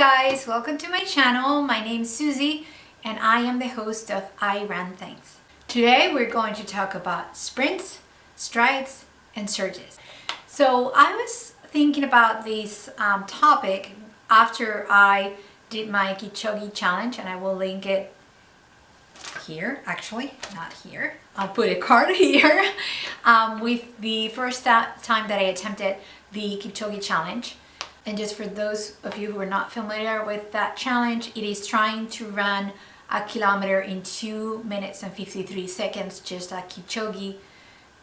guys, welcome to my channel. My name is Susie and I am the host of I Run Things. Today we're going to talk about sprints, strides, and surges. So I was thinking about this topic after I did my Kipchoge challenge, and I will link it here, actually, not here. I'll put a card here with the first time that I attempted the Kipchoge challenge. And just for those of you who are not familiar with that challenge, it is trying to run a kilometer in 2 minutes and 53 seconds, just like Kipchoge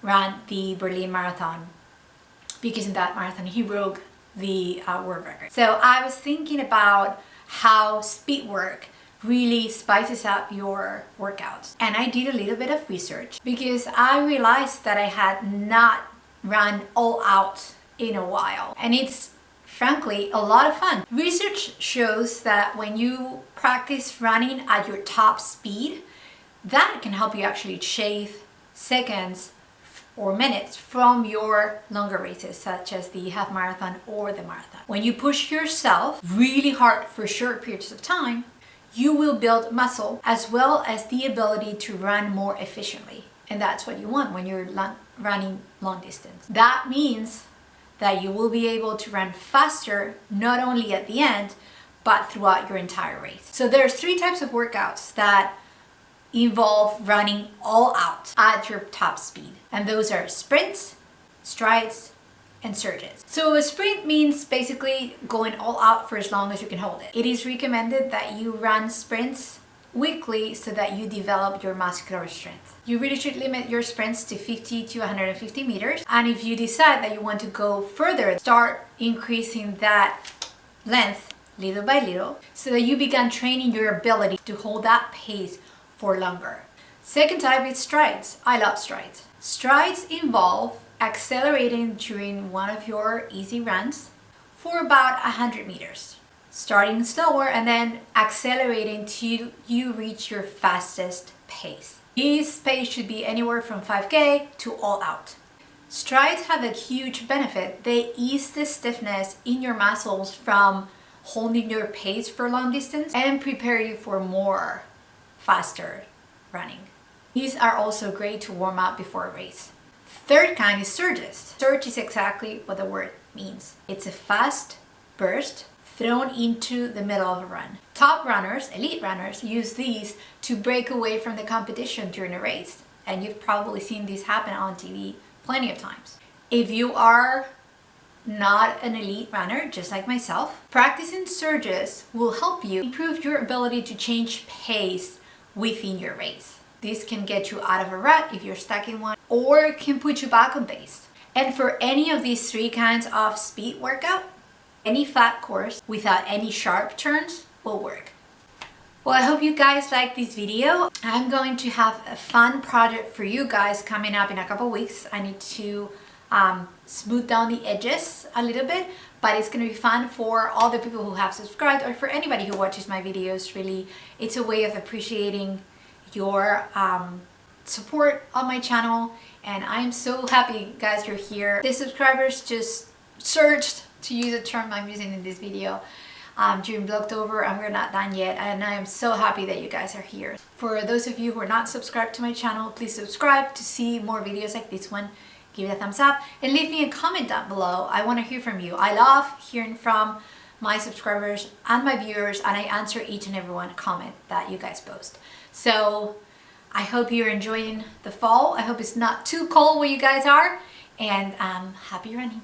ran the Berlin Marathon, because in that marathon he broke the world record. So I was thinking about how speed work really spices up your workouts, and I did a little bit of research because I realized that I had not run all out in a while, and it's frankly a lot of fun. Research shows that when you practice running at your top speed, that can help you actually shave seconds or minutes from your longer races, such as the half marathon or the marathon. When you push yourself really hard for short periods of time, you will build muscle as well as the ability to run more efficiently. And that's what you want when you're running long distance. That means that you will be able to run faster, not only at the end, but throughout your entire race. So there's 3 types of workouts that involve running all out at your top speed. And those are sprints, strides, and surges. So a sprint means basically going all out for as long as you can hold it. It is recommended that you run sprints weekly so that you develop your muscular strength. You really should limit your sprints to 50 to 150 meters. And if you decide that you want to go further, start increasing that length little by little so that you begin training your ability to hold that pace for longer. Second type is strides. I love strides. Strides involve accelerating during one of your easy runs for about 100 meters. Starting slower and then accelerating till you reach your fastest pace. This pace should be anywhere from 5K to all out. Strides have a huge benefit. They ease the stiffness in your muscles from holding your pace for long distance and prepare you for more faster running. These are also great to warm up before a race. Third kind is surges. Surge is exactly what the word means. It's a fast burst thrown into the middle of a run. Top runners, elite runners, use these to break away from the competition during a race. And you've probably seen these happen on TV plenty of times. If you are not an elite runner, just like myself, practicing surges will help you improve your ability to change pace within your race. This can get you out of a rut if you're stuck in one, or it can put you back on pace. And for any of these 3 kinds of speed workout, any flat course without any sharp turns will work. Well, I hope you guys like this video. I'm going to have a fun project for you guys coming up in a couple weeks. I need to smooth down the edges a little bit, but it's going to be fun for all the people who have subscribed, or for anybody who watches my videos. Really, it's a way of appreciating your support on my channel, and I'm so happy guys you're here. The subscribers just surged, to use a term I'm using in this video, during Blogtober, and we're not done yet, and I am so happy that you guys are here. For those of you who are not subscribed to my channel, please subscribe to see more videos like this one. Give it a thumbs up and leave me a comment down below. I want to hear from you. I love hearing from my subscribers and my viewers, and I answer each and every one comment that you guys post. So I hope you're enjoying the fall. I hope it's not too cold where you guys are, and happy running.